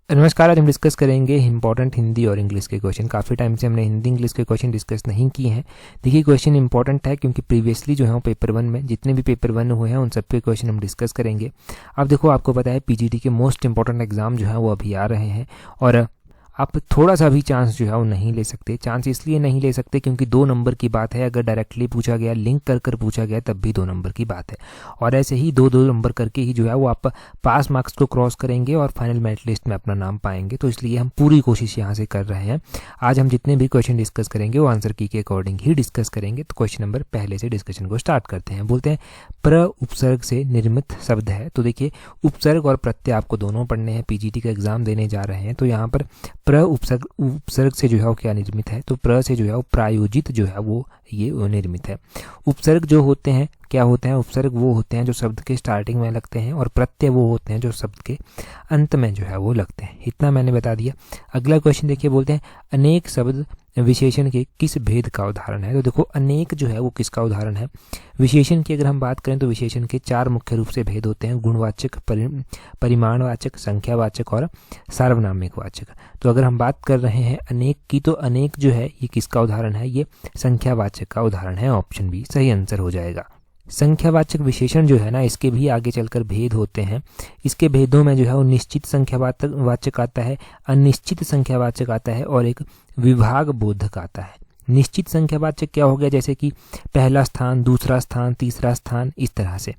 नमस्कार। आज हम डिस्कस करेंगे इंपॉर्टेंट हिंदी और इंग्लिश के क्वेश्चन। काफ़ी टाइम से हमने हिंदी इंग्लिश के क्वेश्चन डिस्कस नहीं किए हैं। देखिए, क्वेश्चन इंपॉर्टेंट है क्योंकि प्रीवियसली जो है वो पेपर 1 में जितने भी पेपर 1 हुए हैं उन सब के क्वेश्चन हम डिस्कस करेंगे। अब देखो, आपको पता है पीजीटी के मोस्ट इंपॉर्टेंट एग्जाम जो है वो अभी आ रहे हैं और आप थोड़ा सा भी चांस जो है वो नहीं ले सकते। चांस इसलिए नहीं ले सकते क्योंकि 2 नंबर की बात है। अगर डायरेक्टली पूछा गया, लिंक कर पूछा गया, तब भी 2 नंबर की बात है। और ऐसे ही 2-2 नंबर करके ही जो है वो आप पास मार्क्स को क्रॉस करेंगे और फाइनल मेरिट लिस्ट में अपना नाम पाएंगे। तो इसलिए हम पूरी कोशिश यहाँ से कर रहे हैं। आज हम जितने भी क्वेश्चन डिस्कस करेंगे वो आंसर की के अकॉर्डिंग ही डिस्कस करेंगे। तो क्वेश्चन नंबर पहले से डिस्कशन को स्टार्ट करते हैं। बोलते हैं प्र उपसर्ग से निर्मित शब्द है। तो देखिए, उपसर्ग और प्रत्यय आपको दोनों पढ़ने हैं, पीजीटी का एग्जाम देने जा रहे हैं। तो यहाँ पर प्र उपसर्ग से जो है वो क्या निर्मित है, तो प्र से जो है वो प्रायोजित जो है वो ये निर्मित है। उपसर्ग जो होते हैं क्या होते हैं, उपसर्ग वो होते हैं जो शब्द के स्टार्टिंग में लगते हैं और प्रत्यय वो होते हैं जो शब्द के अंत में जो है वो लगते हैं। इतना मैंने बता दिया। अगला क्वेश्चन देखिए, बोलते हैं अनेक शब्द विशेषण के किस भेद का उदाहरण है। तो देखो, अनेक जो है वो किसका उदाहरण है। विशेषण की अगर हम बात करें तो विशेषण के 4 मुख्य रूप से भेद होते हैं, गुणवाचक, परिमाणवाचक, संख्यावाचक और सार्वनामिक वाचक। तो अगर हम बात कर रहे हैं अनेक की, तो अनेक जो है ये किसका उदाहरण है, ये संख्यावाचक का उदाहरण है। ऑप्शन बी सही आंसर हो जाएगा। संख्यावाचक विशेषण जो है ना, इसके भी आगे चलकर भेद होते हैं। इसके भेदों में जो है वो निश्चित संख्यावाचक आता है, अनिश्चित संख्यावाचक आता है और एक विभाग बोधक आता है। निश्चित संख्यावाचक क्या हो गया, जैसे कि पहला स्थान, दूसरा स्थान, तीसरा स्थान, इस तरह से।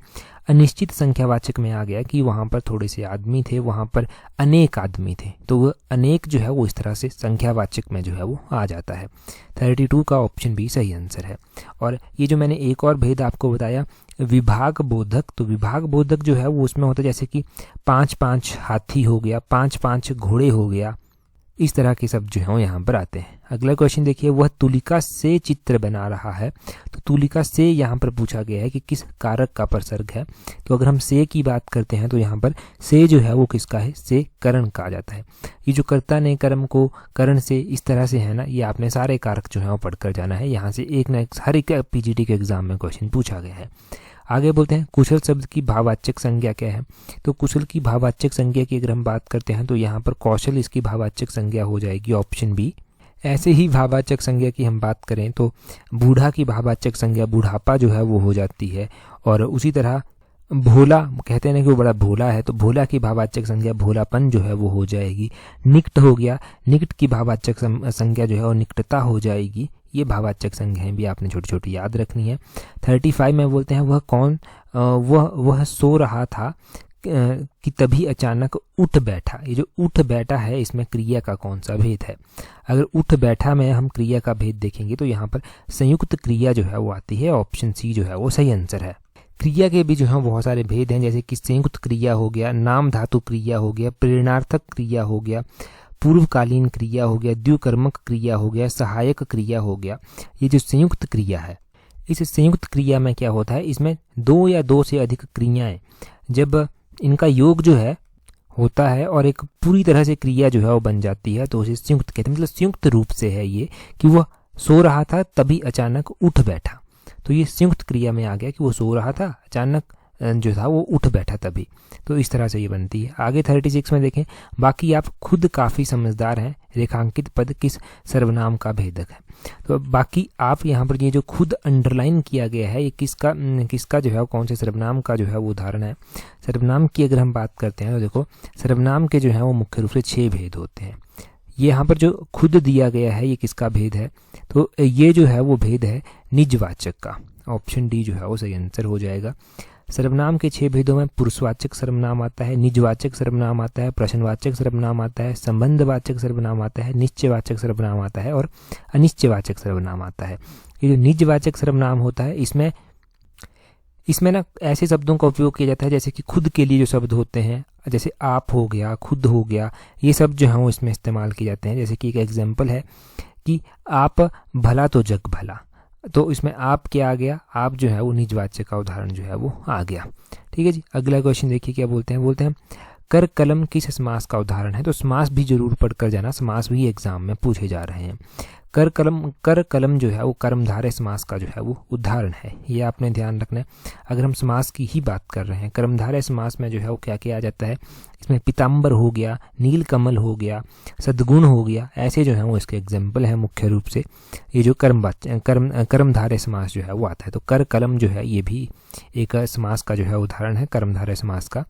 अनिश्चित संख्यावाचक में आ गया कि वहाँ पर थोड़े से आदमी थे, वहाँ पर अनेक आदमी थे, तो वह अनेक जो है वो इस तरह से संख्यावाचक में जो है वो आ जाता है। 32 का ऑप्शन बी सही आंसर है। और ये जो मैंने एक और भेद आपको बताया, विभाग बोधक, तो विभाग बोधक जो है वो उसमें होता है जैसे कि 5-5 हाथी हो गया, 5-5 घोड़े हो गया, इस तरह के शब्द जो है यहाँ पर आते हैं। अगला क्वेश्चन देखिए, वह तुलिका से चित्र बना रहा है। तो तुलिका से यहाँ पर पूछा गया है कि किस कारक का प्रसर्ग है। तो अगर हम से की बात करते हैं तो यहाँ पर से जो है वो किसका है, से करण का आ जाता है। ये जो कर्ता ने कर्म को करण से इस तरह से है ना, ये आपने सारे कारक जो है वो पढ़कर जाना है। यहाँ से एक न एक हर एक पीजीटी के एग्जाम में क्वेश्चन पूछा गया है। आगे बोलते हैं कुशल शब्द की भाववाचक संज्ञा क्या है। तो कुशल की भाववाचक संज्ञा की अगर हम बात करते हैं तो यहाँ पर कौशल इसकी भाववाचक संज्ञा हो जाएगी, ऑप्शन बी। ऐसे ही भाववाचक संज्ञा की हम बात करें तो बूढ़ा की भाववाचक संज्ञा बुढ़ापा जो है वो हो जाती है। और उसी तरह भोला, कहते हैं ना कि वो बड़ा भोला है, तो भोला की भाववाचक संज्ञा भोलापन जो है वो हो जाएगी। निकट हो गया, निकट की भाववाचक संज्ञा जो है वो निकटता हो जाएगी। ये भाववाचक संज्ञाएं भी आपने छोटी छोटी याद रखनी है। 35 में बोलते हैं वह कौन, वह सो रहा था कि तभी अचानक उठ बैठा। ये जो उठ बैठा है, इसमें क्रिया का कौन सा भेद है। अगर उठ बैठा में हम क्रिया का भेद देखेंगे तो यहाँ पर संयुक्त क्रिया जो है वो आती है, ऑप्शन सी जो है वो सही आंसर है। क्रिया के भी जो है बहुत सारे भेद हैं, जैसे कि संयुक्त क्रिया हो गया, नाम धातु क्रिया हो गया, प्रेरणार्थक क्रिया हो गया, पूर्वकालीन क्रिया हो गया, द्विकर्मक क्रिया हो गया, सहायक क्रिया हो गया। ये जो संयुक्त क्रिया है, इस संयुक्त क्रिया में क्या होता है, इसमें 2 या 2 से अधिक क्रियाएं जब इनका योग जो है होता है और एक पूरी तरह से क्रिया जो है वो बन जाती है, तो उसे संयुक्त कहते हैं। मतलब संयुक्त रूप से है ये कि वह सो रहा था तभी अचानक उठ बैठा। तो ये संयुक्त क्रिया में आ गया कि वो सो रहा था, अचानक जो था वो उठ बैठा तभी। तो इस तरह से ये बनती है। आगे 36 में देखें, बाकी आप खुद काफ़ी समझदार हैं, रेखांकित पद किस सर्वनाम का भेदक है। तो बाकी आप यहाँ पर ये जो खुद अंडरलाइन किया गया है, ये किसका जो है कौन से सर्वनाम का जो है वो उदाहरण है। सर्वनाम की अगर हम बात करते हैं तो देखो, सर्वनाम के जो है वो मुख्य रूप से 6 भेद होते हैं। ये यहाँ पर जो खुद दिया गया है, ये किसका भेद है, तो ये जो है वो भेद है निजवाचक का, ऑप्शन डी जो है वो सही आंसर हो जाएगा। सर्वनाम के 6 भेदों में पुरुषवाचक सर्वनाम आता है, निजवाचक सर्वनाम आता है, प्रश्नवाचक सर्वनाम आता है, संबंधवाचक सर्वनाम आता है, निश्चयवाचक सर्वनाम आता है और अनिश्चयवाचक सर्वनाम आता है। ये जो निजवाचक सर्वनाम होता है, इसमें ना ऐसे शब्दों का उपयोग किया जाता है जैसे कि खुद के लिए जो शब्द होते हैं, जैसे आप हो गया, खुद हो गया, ये सब जो है वो इसमें इस्तेमाल किए जाते हैं। जैसे कि एक एग्जाम्पल है कि आप भला तो जग भला, तो इसमें आप क्या आ गया, आप जो है वो निजवाचक का उदाहरण जो है वो आ गया। ठीक है जी। अगला क्वेश्चन देखिए क्या बोलते हैं कर कलम किस समास का उदाहरण है। तो समास भी जरूर पढ़कर जाना, समास भी एग्जाम में पूछे जा रहे हैं। कर कलम जो है वो कर्मधारय समास का जो है वो उदाहरण है, ये आपने ध्यान रखना है। अगर हम समास की ही बात कर रहे हैं, कर्मधारय समास में जो है वो क्या किया जाता है, इसमें पीताम्बर हो गया, नीलकमल हो गया, सद्गुण हो गया, ऐसे जो है वो इसके एग्जाम्पल हैं मुख्य रूप से। ये जो कर्मधारय समास जो है वो आता है, तो कर कलम जो है ये भी एक समास का जो है उदाहरण है, कर्मधारय समास का।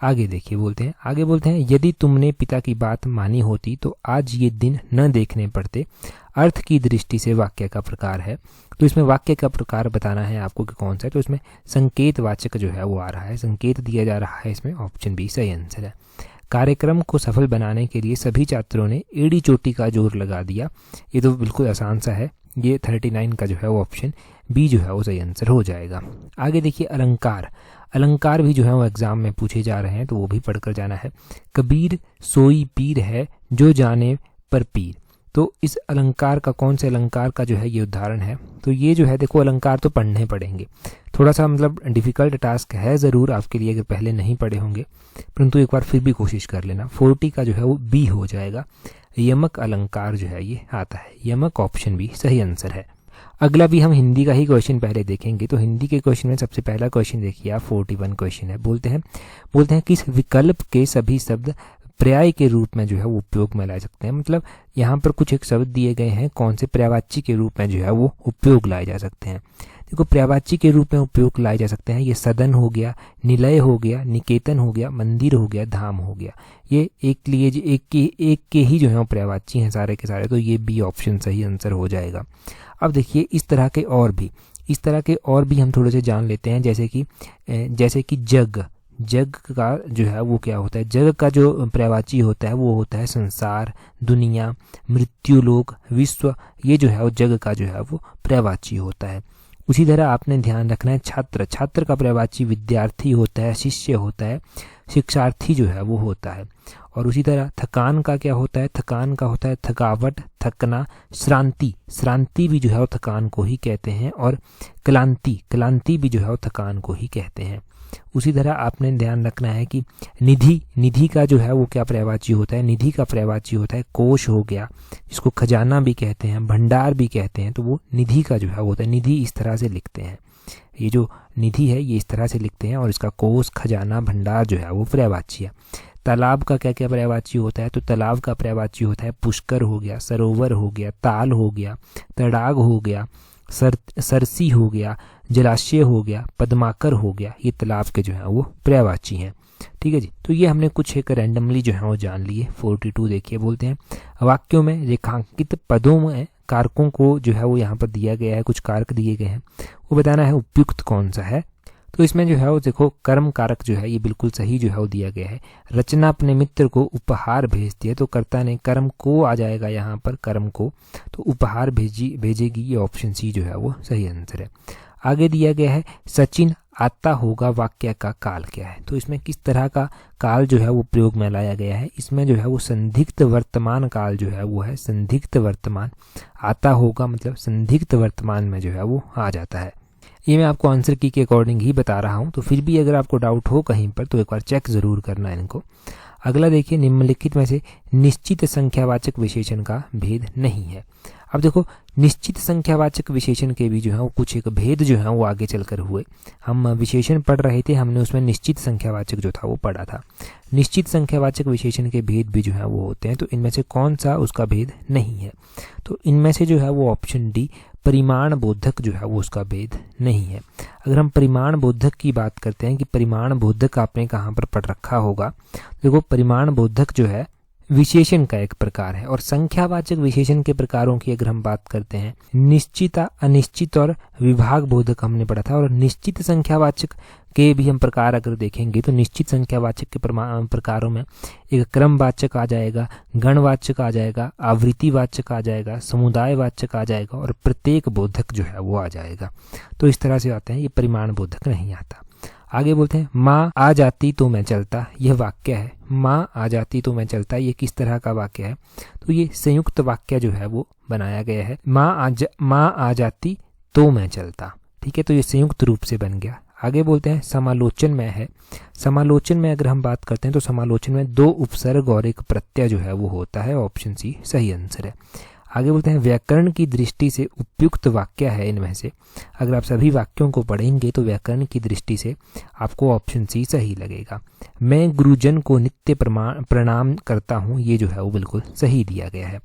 आगे देखिए आगे बोलते हैं यदि तुमने पिता की बात मानी होती तो आज ये दिन न देखने पड़ते। अर्थ की दृष्टि से वाक्य का प्रकार है, तो इसमें वाक्य का प्रकार बताना है आपको कि कौन सा है, तो इसमें संकेतवाचक जो है वो आ रहा है, संकेत दिया जा रहा है, इसमें ऑप्शन बी सही आंसर है। कार्यक्रम को सफल बनाने के लिए सभी छात्रों ने एड़ी चोटी का जोर लगा दिया, ये तो बिल्कुल आसान सा है, ये 39 का जो है वो ऑप्शन बी जो है वो सही आंसर हो जाएगा। आगे देखिए अलंकार भी जो है वो एग्जाम में पूछे जा रहे हैं, तो वो भी पढ़कर जाना है। कबीर सोई पीर है जो जाने पर पीर, तो इस अलंकार का कौन से अलंकार का जो है ये उदाहरण है, तो ये जो है देखो अलंकार तो पढ़ने पड़ेंगे, थोड़ा सा मतलब डिफिकल्ट टास्क है ज़रूर आपके लिए अगर पहले नहीं पढ़े होंगे, परंतु एक बार फिर भी कोशिश कर लेना। 40 का जो है वो बी हो जाएगा, यमक अलंकार जो है ये आता है, यमक ऑप्शन बी सही आंसर है। अगला भी हम हिंदी का ही क्वेश्चन पहले देखेंगे, तो हिंदी के क्वेश्चन में सबसे पहला क्वेश्चन देखिए आप, 41 क्वेश्चन है। बोलते हैं किस विकल्प के सभी शब्द पर्याय के रूप में जो है वो उपयोग में लाए सकते हैं, मतलब यहाँ पर कुछ एक शब्द दिए गए हैं, कौन से पर्यायवाची के रूप में जो है वो उपयोग लाए जा सकते हैं। देखो पर्यायवाची के रूप में उपयोग लाए जा सकते हैं, ये सदन हो गया, निलय हो गया, निकेतन हो गया, मंदिर हो गया, धाम हो गया, ये एक के ही जो है पर्यायवाची हैं सारे के सारे, तो ये बी ऑप्शन सही आंसर हो जाएगा। अब देखिए इस तरह के और भी हम थोड़े से जान लेते हैं, जैसे कि जग का जो है वो क्या होता है, जग का जो पर्यायवाची होता है वो होता है संसार, दुनिया, मृत्युलोक, विश्व, ये जो है वो जग का जो है वो पर्यायवाची होता है। उसी तरह आपने ध्यान रखना है छात्र का पर्यायवाची विद्यार्थी होता है, शिष्य होता है, शिक्षार्थी जो है वो होता है। और उसी तरह थकान का क्या होता है, थकान का होता है थकावट, थकना, श्रांति भी जो है वो थकान को ही कहते हैं, और क्लांति भी जो है वो थकान को ही कहते हैं। उसी तरह आपने ध्यान रखना है कि निधि का जो है वो क्या पर्यायवाची होता है, निधि का पर्यायवाची होता है कोष हो गया, जिसको खजाना भी कहते हैं, भंडार भी कहते हैं, तो वो निधि का जो है वो होता है, निधि इस तरह से लिखते हैं, ये जो निधि है ये इस तरह से लिखते हैं, और इसका कोष, खजाना, भंडार जो है वो पर्यायवाची है। तालाब का क्या क्या पर्यायवाची होता है, तो तालाब का पर्यायवाची होता है पुष्कर हो गया, सरोवर हो गया, ताल हो गया, तड़ाग हो गया, सरसी हो गया, जलाशय हो गया, पद्माकर हो गया, ये तालाब के जो है वो पर्यायवाची हैं। ठीक है जी, तो ये हमने कुछ एक रैंडमली जो है वो जान लिए। 42 देखिए बोलते हैं वाक्यों में रेखांकित पदों में कारकों को जो है वो यहाँ पर दिया गया है, कुछ कारक दिए गए हैं, वो बताना है उपयुक्त कौन सा है। तो इसमें जो है वो देखो कर्म कारक जो है ये बिल्कुल सही जो है वो दिया गया है। रचना अपने मित्र को उपहार भेजती है, तो कर्ता ने कर्म को आ जाएगा यहाँ पर, कर्म को, तो उपहार भेजेगी, ये ऑप्शन सी जो है वो सही आंसर है। आगे दिया गया है सचिन आता होगा वाक्य का काल क्या है, तो इसमें किस तरह का काल जो है वो प्रयोग में लाया गया है, इसमें जो है वो संदिग्ध वर्तमान काल जो है वो है, संदिग्ध वर्तमान, आता होगा मतलब संदिग्ध वर्तमान में जो है वो आ जाता है। ये मैं आपको आंसर की के अकॉर्डिंग ही बता रहा हूँ, तो फिर भी अगर आपको डाउट हो कहीं पर तो एक बार चेक ज़रूर करना है इनको। अगला देखिए निम्नलिखित में से निश्चित संख्यावाचक विशेषण का भेद नहीं है। अब देखो निश्चित संख्यावाचक विशेषण के भी जो है वो कुछ एक भेद जो है वो आगे चलकर हुए। हम विशेषण पढ़ रहे थे, हमने उसमें निश्चित संख्यावाचक जो था वो पढ़ा था। निश्चित संख्यावाचक विशेषण के भेद भी जो है वो होते हैं, तो इनमें से कौन सा उसका भेद नहीं है, तो इनमें से जो है वो ऑप्शन डी परिमाण बोधक जो है वो उसका भेद नहीं है। अगर हम परिमाण बोधक की बात करते हैं कि परिमाण बोधक आपने कहाँ पर पढ़ रखा होगा, देखो परिमाण बोधक जो है विशेषण का एक प्रकार है, और संख्यावाचक विशेषण के प्रकारों की अगर हम बात करते हैं निश्चित, अनिश्चित और विभाग बोधक हमने पढ़ा था। और निश्चित संख्यावाचक के भी हम प्रकार अगर देखेंगे तो निश्चित संख्यावाचक के प्रकारों में एक क्रमवाचक आ जाएगा, गणवाचक आ जाएगा, आवृत्तिवाचक आ जाएगा, समुदायवाचक आ जाएगा, और प्रत्येक बोधक जो है वो आ जाएगा। तो इस तरह से आते हैं, ये परिमाण बोधक नहीं आता। आगे बोलते हैं माँ आ जाती तो मैं चलता, यह वाक्य है, माँ आ जाती तो मैं चलता, ये किस तरह का वाक्य है, तो ये संयुक्त वाक्य जो है वो बनाया गया है, माँ आ जाती तो मैं चलता। ठीक है, तो ये संयुक्त रूप से बन गया। आगे बोलते हैं समालोचन में है। समालोचन में अगर हम बात करते हैं तो समालोचन में दो उपसर्ग और एक प्रत्यय जो है वो होता है, ऑप्शन सी सही आंसर है। आगे बोलते हैं व्याकरण की दृष्टि से उपयुक्त वाक्य है इनमें से। अगर आप सभी वाक्यों को पढ़ेंगे तो व्याकरण की दृष्टि से आपको ऑप्शन सी सही लगेगा। मैं गुरुजन को नित्य प्रणाम करता हूँ, ये जो है वो बिल्कुल सही दिया गया है।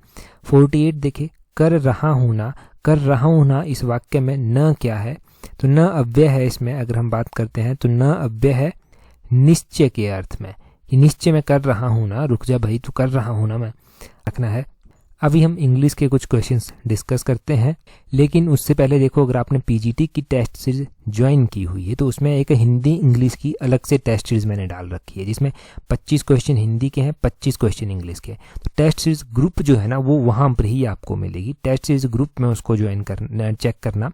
48 देखिए, कर रहा हूँ ना, कर रहा हूँ ना, इस वाक्य में न क्या है, तो न अव्यय है। इसमें अगर हम बात करते हैं तो न अव्यय है निश्चय के अर्थ में, कि निश्चय में कर रहा हूँ ना, रुक जा भाई तू कर रहा हूँ ना, मैं रखना है। अभी हम इंग्लिश के कुछ क्वेश्चंस डिस्कस करते हैं, लेकिन उससे पहले देखो, अगर आपने पीजीटी की टेस्ट सीरीज ज्वाइन की हुई है तो उसमें एक हिंदी इंग्लिश की अलग से टेस्ट सीरीज मैंने डाल रखी है, जिसमें 25 क्वेश्चन हिंदी के हैं, 25 क्वेश्चन इंग्लिश के। तो टेस्ट सीरीज ग्रुप जो है ना वो वहाँ पर ही आपको मिलेगी। टेस्ट सीरीज ग्रुप में उसको ज्वाइन करना, चेक करना।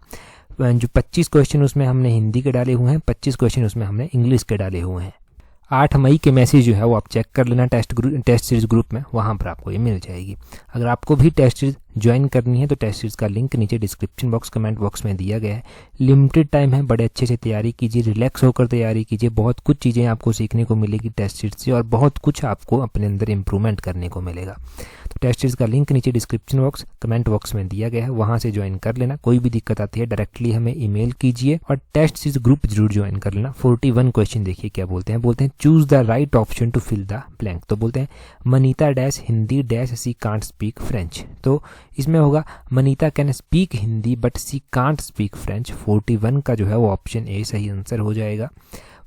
जो 25 क्वेश्चन उसमें हमने हिंदी के डाले हुए हैं, 25 क्वेश्चन उसमें हमने इंग्लिश के डाले हुए हैं। 8 मई के मैसेज जो है वो आप चेक कर लेना टेस्ट सीरीज ग्रुप में, वहाँ पर आपको ये मिल जाएगी। अगर आपको भी टेस्ट सीरीज ज्वाइन करनी है तो टेस्ट सीरीज का लिंक नीचे डिस्क्रिप्शन बॉक्स कमेंट बॉक्स में दिया गया है। लिमिटेड टाइम है, बड़े अच्छे से तैयारी कीजिए, रिलैक्स होकर तैयारी कीजिए। बहुत कुछ चीज़ें आपको सीखने को मिलेगी टेस्ट सीरीज से, और बहुत कुछ आपको अपने अंदर इंप्रूवमेंट करने को मिलेगा। तो टेस्ट सीरीज का लिंक नीचे डिस्क्रिप्शन बॉक्स कमेंट बॉक्स में दिया गया है, वहाँ से ज्वाइन कर लेना। कोई भी दिक्कत आती है डायरेक्टली हमें ईमेल कीजिए, और टेस्ट सीरीज ग्रुप जरूर ज्वाइन कर लेना। 41 क्वेश्चन देखिए क्या बोलते हैं choose the right option to fill the blank. तो बोलते हैं Manita dash Hindi dash she can't speak French. तो इसमें होगा Manita can speak Hindi but she can't speak French. 41 का जो है वो ऑप्शन ए सही आंसर हो जाएगा।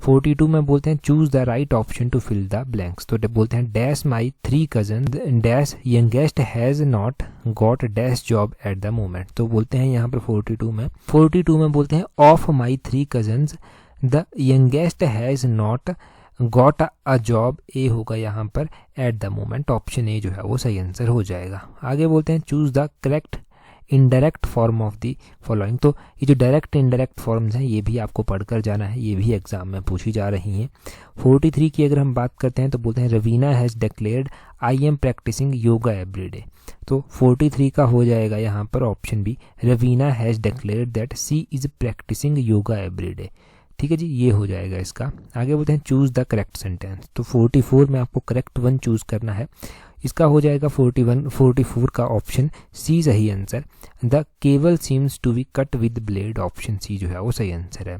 42 में बोलते हैं choose the right option to fill the blanks. तो बोलते हैं dash my 3 cousin dash youngest has not got dash job at the moment. तो बोलते हैं यहाँ पर 42 में बोलते हैं of my 3 cousins the youngest has not got a job. A होगा यहाँ पर at the moment, option A जो है वो सही आंसर हो जाएगा। आगे बोलते हैं choose the correct indirect form of the following. तो ये जो डायरेक्ट इनडायरेक्ट फॉर्म्स हैं ये भी आपको पढ़कर जाना है, ये भी एग्जाम में पूछी जा रही हैं। 43 की अगर हम बात करते हैं तो बोलते हैं Raveena has declared I am practising yoga everyday. तो 43 का हो जाएगा यहाँ पर option B, Raveena has declared that she is practising yoga everyday. ठीक है जी, ये हो जाएगा इसका। आगे बोलते हैं चूज द करेक्ट सेंटेंस। तो 44 में आपको करेक्ट वन चूज करना है, इसका हो जाएगा 44 का ऑप्शन सी सही answer. The cable seems to be cut with blade, option C जो है वो सही आंसर है।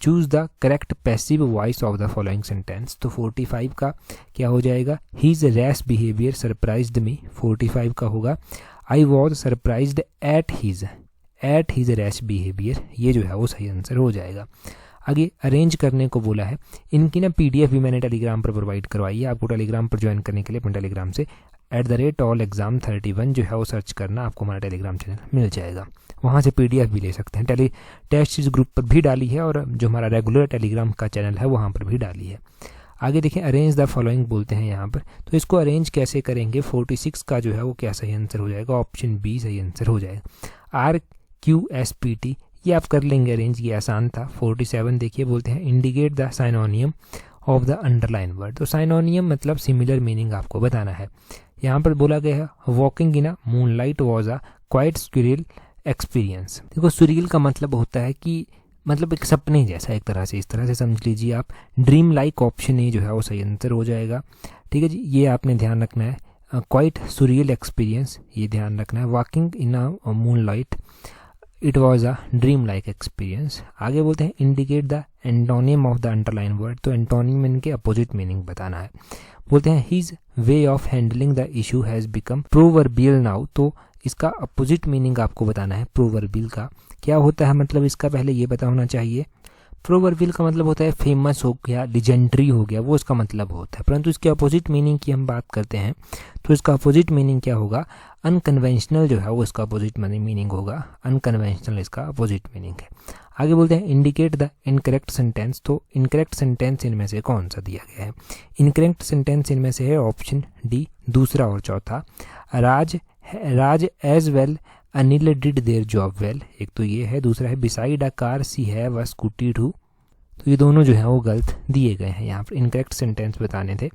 Choose the correct passive voice of the following sentence. तो 45 का क्या हो जाएगा, his rash behaviour surprised me. 45 का होगा I was surprised at his rash behaviour, ये जो है वो सही आंसर हो जाएगा। आगे अरेंज करने को बोला है, इनकी ना पीडीएफ भी मैंने टेलीग्राम पर प्रोवाइड करवाई है। आपको टेलीग्राम पर ज्वाइन करने के लिए अपने टेलीग्राम से @allexam31 जो है वो सर्च करना, आपको हमारा टेलीग्राम चैनल मिल जाएगा, वहाँ से पीडीएफ भी ले सकते हैं। टेस्ट सीरीज ग्रुप पर भी डाली है, और जो हमारा रेगुलर टेलीग्राम का चैनल है वहाँ पर भी डाली है। आगे देखें अरेंज द फॉलोइंग बोलते हैं यहाँ पर, तो इसको अरेंज कैसे करेंगे। 46 का जो है वो क्या सही आंसर हो जाएगा, ऑप्शन बी सही आंसर हो जाएगा। RQSPT ये आप कर लेंगे अरेंज, ये आसान था। 47 देखिए बोलते हैं indicate the synonym of the underline word. तो साइनोनियम मतलब सिमिलर मीनिंग आपको बताना है। यहाँ पर बोला गया है walking in a moonlight was a quite surreal experience. देखो सुरील का मतलब होता है कि मतलब एक सपने जैसा, एक तरह से इस तरह से समझ लीजिए आप। ड्रीम लाइक ऑप्शन ए जो है वो सही आंसर हो जाएगा। ठीक है जी, ये आपने ध्यान रखना है। क्वाइट सुरील एक्सपीरियंस ये ध्यान रखना है। Walking in a moonlight it was a dream like experience. आगे बोलते हैं indicate the antonym of the underline word. तो एंटोनियम इनके अपोजिट मीनिंग बताना है। बोलते हैं his way of handling the issue has become proverbial now. तो इसका अपोजिट मीनिंग आपको बताना है। प्रोवर्बियल का क्या होता है मतलब, इसका पहले ये पता होना चाहिए। प्रोवर्बियल का मतलब होता है फेमस हो गया, लिजेंडरी हो गया, वो इसका मतलब होता है। परंतु इसके अपोजिट मीनिंग की हम बात करते हैं तो इसका अपोजिट मीनिंग क्या होगा, अनकन्वेंशनल जो है वो इसका अपोजिट मीनिंग होगा। अनकन्वेंशनल इसका अपोजिट मीनिंग है। आगे बोलते हैं इंडिकेट द इनकरेक्ट सेंटेंस। तो इनकरेक्ट सेंटेंस इनमें से कौन सा दिया गया है। इनकरेक्ट सेंटेंस इनमें से है ऑप्शन डी, दूसरा और चौथा। Raj as well Anil did their job well, एक तो ये है। दूसरा है beside a car she have a scooty too. तो ये दोनों जो है वो गलत दिए गए हैं, यहाँ पर इनकरेक्ट सेंटेंस बताने थे।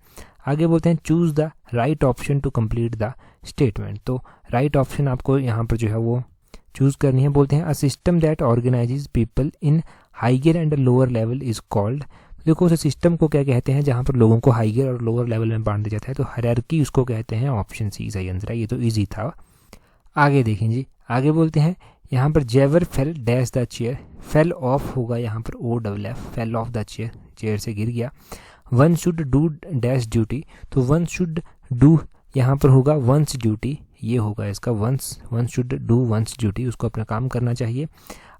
आगे बोलते हैं choose the right option to complete the statement. तो राइट ऑप्शन आपको यहाँ पर जो है वो चूज करनी है। बोलते हैं a system that organises people in higher and lower level is called. देखो उस सिस्टम को क्या कहते हैं जहाँ पर लोगों को हाइयर और लोअर लेवल में बांट दिया जाता है, तो हायरार्की उसको कहते हैं। ऑप्शन सी सही आंसर है, ये तो ईजी था। आगे देखें जी, आगे बोलते हैं यहाँ पर जेवर fell dash the chair, fell off होगा यहाँ पर O double F, fell off the chair, chair से गिर गया। One should do dash duty, तो वन शुड डू यहाँ पर होगा वंस ड्यूटी, ये होगा इसका one's should do one's duty, उसको अपना काम करना चाहिए।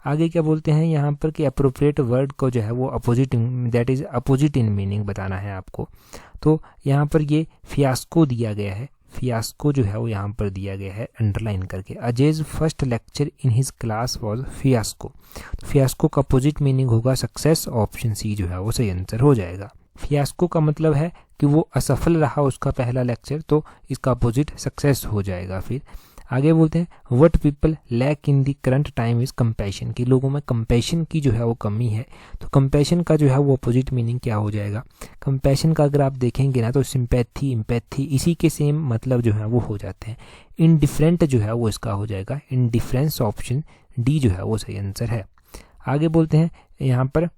आगे क्या बोलते हैं यहाँ पर कि अप्रोप्रिएट वर्ड को जो है वो opposite, that is opposite in meaning बताना है आपको। तो यहाँ पर ये फियास्को दिया गया है, फियास्को जो है वो यहाँ पर दिया गया है अंडरलाइन करके। Ajay's first lecture in his class was fiasco, तो फियास्को का अपोजिट मीनिंग होगा सक्सेस, ऑप्शन सी जो है वो सही आंसर हो जाएगा। फियास्को का मतलब है कि वो असफल रहा उसका पहला लेक्चर, तो इसका अपोजिट सक्सेस हो जाएगा। फिर आगे बोलते हैं what people lack in the current time is compassion, कि लोगों में कंपैशन की जो है वो कमी है। तो कंपैशन का जो है वो अपोजिट मीनिंग क्या हो जाएगा? कंपैशन का अगर आप देखेंगे ना तो सिंपैथी, इम्पैथी, इसी के सेम मतलब जो है वो हो जाते हैं। इनडिफरेंट जो है वो इसका हो जाएगा इनडिफरेंस, ऑप्शन डी जो है वो सही आंसर है। आगे बोलते हैं यहाँ पर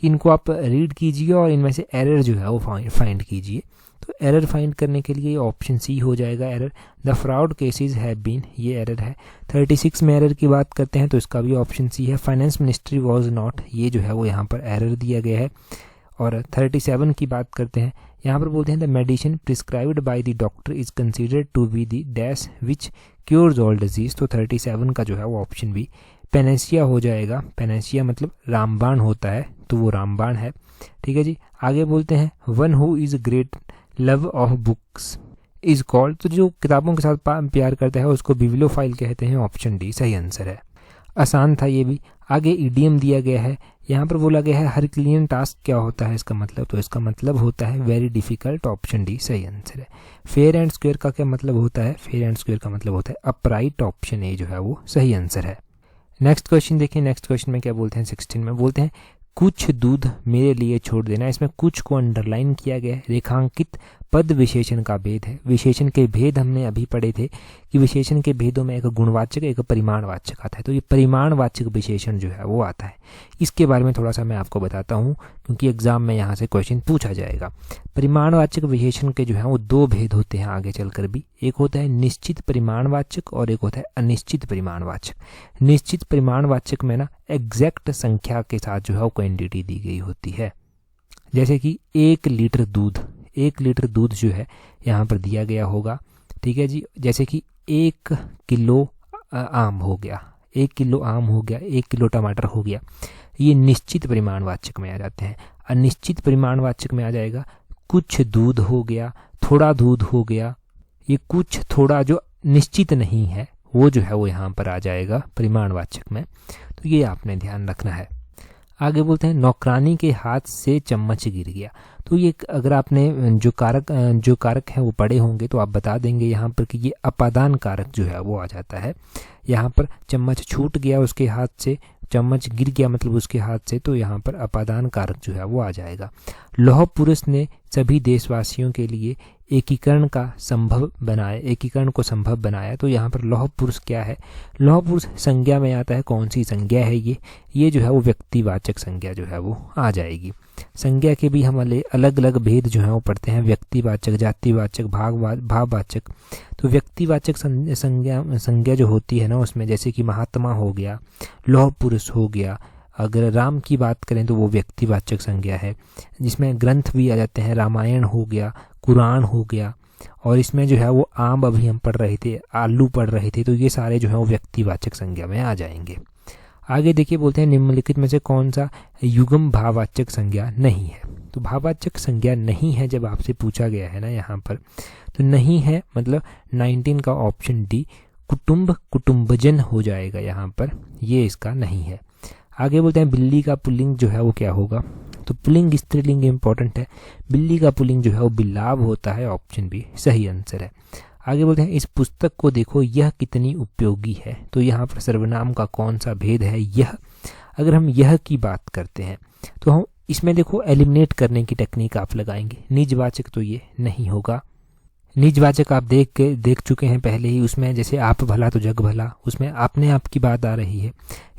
इनको आप रीड कीजिए और इनमें से एरर जो है वो फाइंड कीजिए। तो एरर फाइंड करने के लिए ऑप्शन सी हो जाएगा error. The fraud cases have been, ये एरर है। 36 में एरर की बात करते हैं तो इसका भी ऑप्शन सी है। फाइनेंस मिनिस्ट्री वाज नॉट, ये जो है वो यहाँ पर एरर दिया गया है। और 37 की बात करते हैं, यहाँ पर बोलते हैं the medicine prescribed by the doctor is considered to be the dash which cures all disease, तो 37 का जो है वो ऑप्शन बी पेनेसिया हो जाएगा। पेनेसिया मतलब रामबाण होता है, तो वो रामबाण है। ठीक है जी। आगे बोलते हैं one who is great love of books is called, तो जो किताबों के साथ प्यार करता है उसको बिब्लियोफाइल कहते हैं, ऑप्शन डी सही आंसर है। आसान था ये भी। आगे ईडियम दिया गया है, यहाँ पर बोला गया है हरक्लियन टास्क क्या होता है इसका मतलब, तो इसका मतलब होता है वेरी डिफिकल्ट, ऑप्शन डी सही आंसर है। फेयर एंड स्क्वेयर का क्या मतलब होता है? फेयर एंड स्क्वेयर का मतलब होता है अपराइट, ऑप्शन ए जो है वो सही आंसर है। नेक्स्ट क्वेश्चन देखिए, नेक्स्ट क्वेश्चन में क्या बोलते हैं 16 में बोलते हैं कुछ दूध मेरे लिए छोड़ देना। इसमें कुछ को अंडरलाइन किया गया है। रेखांकित पद विशेषण का भेद है। विशेषण के भेद हमने अभी पढ़े थे कि विशेषण के भेदों में एक गुणवाचक एक परिमाणवाचक आता है, तो ये परिमाणवाचक विशेषण जो है वो आता है। इसके बारे में थोड़ा सा मैं आपको बताता हूँ क्योंकि एग्जाम में यहाँ से क्वेश्चन पूछा जाएगा। परिमाणवाचक विशेषण के जो है वो दो भेद होते हैं आगे चलकर भी। एक होता है निश्चित परिमाणवाचक और एक होता है अनिश्चित परिमाणवाचक। निश्चित परिमाणवाचक में ना एग्जैक्ट संख्या के साथ जो है वो क्वांटिटी दी गई होती है, जैसे कि 1 लीटर दूध, 1 लीटर दूध जो है यहाँ पर दिया गया होगा। ठीक है जी। जैसे कि 1 किलो आम हो गया, 1 किलो आम हो गया, 1 किलो टमाटर हो गया, ये निश्चित परिमाणवाचक में आ जाते हैं। अनिश्चित परिमाणवाचक में आ जाएगा कुछ दूध हो गया, थोड़ा दूध हो गया, ये कुछ थोड़ा जो निश्चित नहीं है वो जो है वो यहाँ पर आ जाएगा परिमाणवाचक में, तो ये आपने ध्यान रखना है। आगे बोलते हैं नौकरानी के हाथ से चम्मच गिर गया, तो ये अगर आपने जो कारक है वो पढ़े होंगे तो आप बता देंगे यहाँ पर कि ये अपादान कारक जो है वो आ जाता है। यहाँ पर चम्मच छूट गया उसके हाथ से, चम्मच गिर गया मतलब उसके हाथ से, तो यहाँ पर अपादान कारक जो है वो आ जाएगा। लौह पुरुष ने सभी देशवासियों के लिए एकीकरण को संभव बनाया, तो यहाँ पर लौह पुरुष क्या है? लौह पुरुष संज्ञा में आता है। कौन सी संज्ञा है ये जो है वो व्यक्तिवाचक संज्ञा जो है वो आ जाएगी। संज्ञा के भी हम अलग अलग भेद जो है वो पढ़ते हैं, व्यक्तिवाचक, जातिवाचक, भाववाचक। तो व्यक्तिवाचक संज्ञा जो होती है ना उसमें जैसे कि महात्मा हो गया, लौह पुरुष हो गया। अगर राम की बात करें तो वो व्यक्तिवाचक संज्ञा है, जिसमें ग्रंथ भी आ जाते हैं, रामायण हो गया, कुरान हो गया, और इसमें जो है वो आम अभी हम पढ़ रहे थे, आलू पढ़ रहे थे, तो ये सारे जो है वो व्यक्तिवाचक संज्ञा में आ जाएंगे। आगे देखिए बोलते हैं निम्नलिखित में से कौन सा युग्म भाववाचक संज्ञा नहीं है? तो भाववाचक संज्ञा नहीं है जब आपसे पूछा गया है ना यहाँ पर, तो नहीं है मतलब 19 का ऑप्शन डी कुटुंब कुटुंबजन हो जाएगा यहाँ पर, ये इसका नहीं है। आगे बोलते हैं बिल्ली का पुल्लिंग जो है वो क्या होगा? तो पुल्लिंग स्त्रीलिंग इंपॉर्टेंट है। बिल्ली का पुल्लिंग जो है वो बिल्लाव होता है, ऑप्शन बी सही आंसर है। आगे बोलते हैं इस पुस्तक को देखो यह कितनी उपयोगी है, तो यहाँ पर सर्वनाम का कौन सा भेद है? यह। अगर हम यह की बात करते हैं तो हम इसमें देखो एलिमिनेट करने की टेक्निक आप लगाएंगे। निजवाचक तो ये नहीं होगा। निजवाचक आप देख चुके हैं पहले ही, उसमें जैसे आप भला तो जग भला, उसमें अपने आप की बात आ रही है।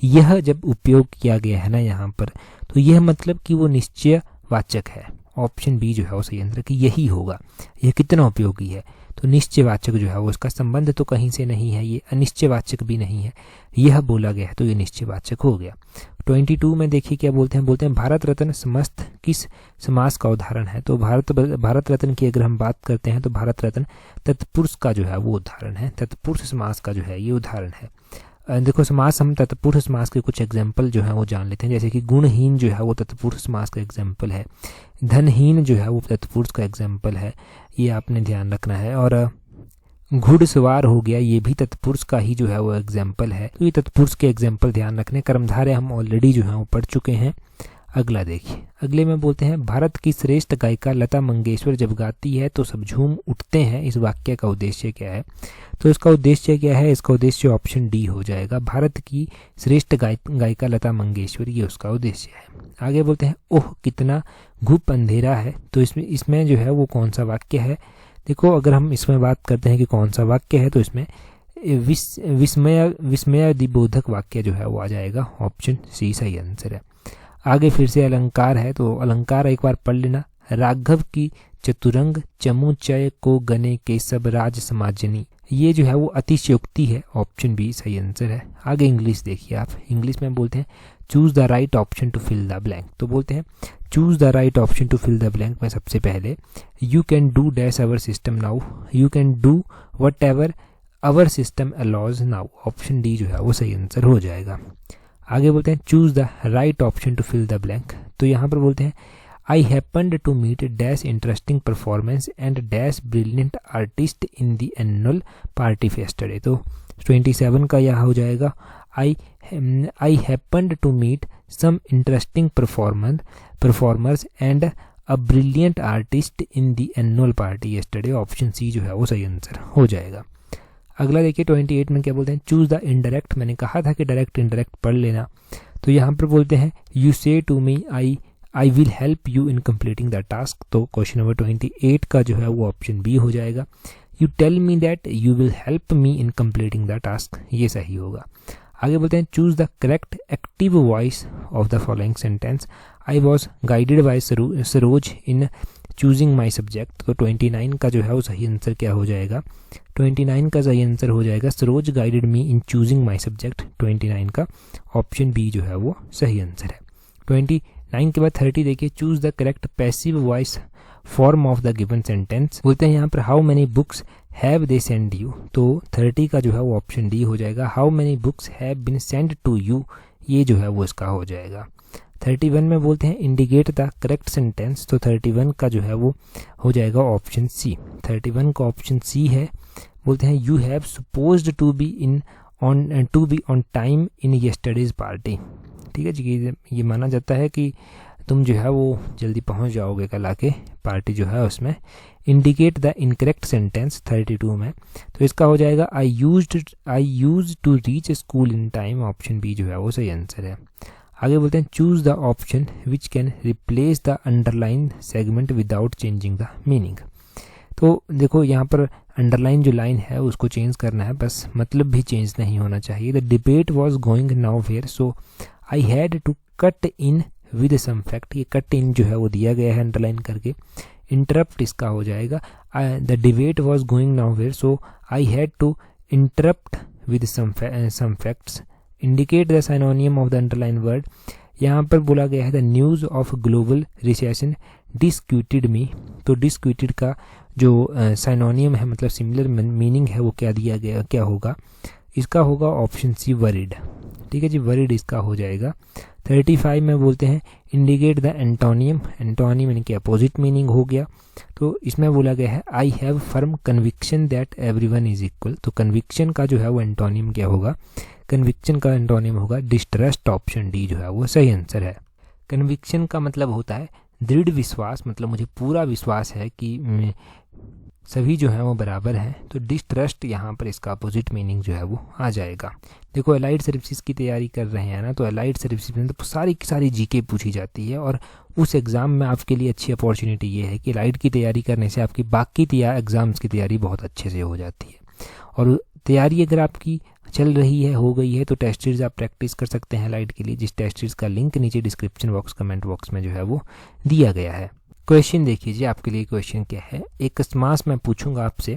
यह जब उपयोग किया गया है ना यहाँ पर, तो यह मतलब कि वो निश्चयवाचक है, ऑप्शन बी जो है वो सही आंसर कि यही होगा। यह कितना उपयोगी है, तो निश्चयवाचक जो है वो इसका संबंध तो कहीं से नहीं है, ये अनिश्चयवाचक भी नहीं है, यह बोला गया है तो ये निश्चयवाचक हो गया। 22 में देखिए क्या बोलते हैं भारत रत्न समस्त किस समास का उदाहरण है। तो भारत रत्न की अगर हम बात करते हैं तो भारत रत्न तत्पुरुष का जो है वो उदाहरण है, तत्पुरुष समास का जो है ये उदाहरण है। देखो समास, हम तत्पुरुष समास के कुछ एग्जाम्पल जो है वो जान लेते हैं, जैसे कि गुणहीन जो है वो तत्पुरुष समास का एग्जाम्पल है, धनहीन जो है वो तत्पुरुष का एग्जाम्पल है, ये आपने ध्यान रखना है। और घुड़सवार हो गया, ये भी तत्पुरुष का ही जो है वो एग्जाम्पल है, तो ये तत्पुरुष के एग्जाम्पल ध्यान रखने। कर्मधारय हम ऑलरेडी जो है वो पढ़ चुके हैं। अगला देखिए, अगले में बोलते हैं भारत की श्रेष्ठ गायिका लता मंगेशकर जब गाती है तो सब झूम उठते हैं, इस वाक्य का उद्देश्य क्या है। तो इसका उद्देश्य क्या है, इसका उद्देश्य ऑप्शन डी हो जाएगा, भारत की श्रेष्ठ गायिका लता मंगेशकर, ये उसका उद्देश्य है। आगे बोलते हैं ओह कितना घुप अंधेरा है, तो इसमें जो है वो कौन सा वाक्य है। देखो अगर हम इसमें बात करते हैं कि कौन सा वाक्य है, तो इसमें विस्मयादिबोधक वाक्य जो है वो आ जाएगा, ऑप्शन सी सही आंसर है। आगे फिर से अलंकार है, तो अलंकार एक बार पढ़ लेना, राघव की चतुरंग चमुचय को गने के सब राज समाजनी, ये जो है वो अतिशयोक्ति है, ऑप्शन बी सही आंसर है। आगे इंग्लिश देखिए आप, इंग्लिश में बोलते हैं choose the right option to fill the blank. तो बोलते हैं choose the right option to fill the blank में सबसे पहले you can do dash our system now, you can do whatever our system allows now, option D जो है वो सही आंसर हो जाएगा। आगे बोलते हैं choose the right option to fill the blank, तो यहाँ पर बोलते हैं I happened to meet dash interesting performance and dash brilliant artist in the annual party yesterday. तो 27 का यह हो जाएगा I happened to meet some interesting performers and a brilliant artist in the annual party yesterday, option C जो है वो सही answer हो जाएगा। अगला देखिए 28 में क्या बोलते हैं चूज द इनडायरेक्ट, मैंने कहा था कि डायरेक्ट इनडायरेक्ट पढ़ लेना। तो यहाँ पर बोलते हैं you say to me I will help you in completing the task, तो क्वेश्चन नंबर 28 का जो है वो ऑप्शन बी हो जाएगा। You tell me that you will help me in completing the task, ये सही होगा। आगे बोलते हैं choose the correct active voice of the following sentence, I was guided by Saroj in choosing my subject, तो 29 का जो है वो सही आंसर क्या हो जाएगा, 29 का सही आंसर हो जाएगा Saroj guided me in choosing my subject, 29 का ऑप्शन बी जो है वो सही आंसर है। 29 के बाद 30 देखिए choose the correct passive voice form of the given sentence, बोलते हैं यहाँ पर how many books have they send you, तो 30 का जो है वो ऑप्शन डी हो जाएगा, how many books have been send to you, ये जो है वो इसका हो जाएगा। 31 में बोलते हैं इंडिकेट द करेक्ट सेंटेंस, तो 31 का जो है वो हो जाएगा ऑप्शन सी, 31 का ऑप्शन सी है। बोलते हैं you have supposed to be on time in yesterday's party, ठीक है जी, ये माना जाता है कि तुम जो है वो जल्दी पहुंच जाओगे कल आके पार्टी जो है उसमें। इंडिकेट द इनकरेक्ट सेंटेंस 32 में, तो इसका हो जाएगा I use to reach school in time, option B जो है वो सही आंसर है। आगे बोलते हैं choose the option which can replace the underline segment without changing the meaning, तो देखो यहाँ पर अंडरलाइन जो लाइन है उसको चेंज करना है, बस मतलब भी चेंज नहीं होना चाहिए। The debate was going now where so I had to cut in with some fact, ये कट इन जो है वो दिया गया है अंडरलाइन करके। इंटरप्ट इसका हो जाएगा the debate was going now where so I had to interrupt with some facts. Indicate the synonym of the underline word, यहाँ पर बोला गया है the news of global recession disquieted me, तो डिस्क्यूटेड का जो साइनोनियम है मतलब सिमिलर मीनिंग है वो क्या दिया गया, क्या होगा, इसका होगा ऑप्शन सी वरीड, ठीक है जी, वरीड इसका हो जाएगा। 35 में बोलते हैं इंडिकेट द एंटोनियम, एंटोनियम यानी कि अपोजिट मीनिंग हो गया, तो इसमें बोला गया है I have firm conviction that everyone is equal, तो कन्विक्शन का जो है वो एंटोनियम क्या होगा, कन्विक्शन का एंटोनियम होगा डिस्ट्रस्ट, ऑप्शन डी जो है वो सही आंसर है। कन्विक्शन का मतलब होता है दृढ़ विश्वास, मतलब मुझे पूरा विश्वास है कि सभी जो है वो बराबर हैं, तो डिस्ट्रस्ट यहाँ पर इसका अपोजिट मीनिंग जो है वो आ जाएगा। देखो अलाइड सर्विसेज की तैयारी कर रहे हैं ना, तो अलाइड सर्विसेज में तो सारी की सारी जीके पूछी जाती है, और उस एग्ज़ाम में आपके लिए अच्छी अपॉर्चुनिटी ये है कि अलाइड की तैयारी करने से आपकी बाकी एग्ज़ाम्स की तैयारी बहुत अच्छे से हो जाती है। और तैयारी अगर आपकी चल रही है, हो गई है, तो टेस्ट सीरीज आप प्रैक्टिस कर सकते हैं अलाइड के लिए, जिस टेस्ट सीरीज का लिंक नीचे डिस्क्रिप्शन बॉक्स कमेंट बॉक्स में जो है वो दिया गया है। क्वेश्चन देखिए आपके लिए क्वेश्चन क्या है। एक समास मैं पूछूंगा आपसे,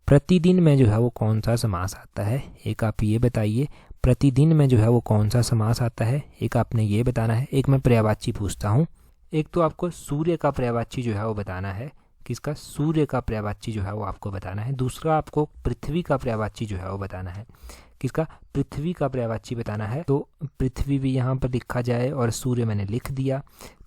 प्रतिदिन में जो है वो कौन सा समास आता है, एक आप ये बताइए। प्रतिदिन में जो है वो कौन सा समास आता है, एक आपने ये बताना है। एक मैं पर्यायवाची पूछता हूँ, एक तो आपको सूर्य का पर्यायवाची जो है वो बताना है। किसका? सूर्य का पर्यायवाची जो है वो आपको बताना है। दूसरा आपको पृथ्वी का पर्यायवाची जो है वो बताना है। किसका? पृथ्वी का पर्यायवाची बताना है। तो पृथ्वी भी यहाँ पर लिखा जाए और सूर्य मैंने लिख दिया।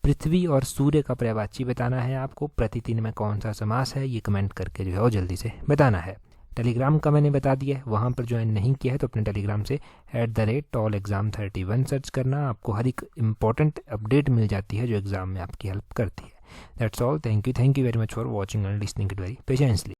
पृथ्वी और सूर्य का पर्यायवाची बताना है आपको। प्रतिदिन में कौन सा समास है ये कमेंट करके जो है वो जल्दी से बताना है। टेलीग्राम का मैंने बता दिया है, वहाँ पर ज्वाइन नहीं किया है तो अपने टेलीग्राम से @tallexam31 सर्च करना। आपको हर एक इम्पॉर्टेंट अपडेट मिल जाती है जो एग्ज़ाम में आपकी हेल्प करती है। That's all. Thank you very much for watching and listening it very patiently.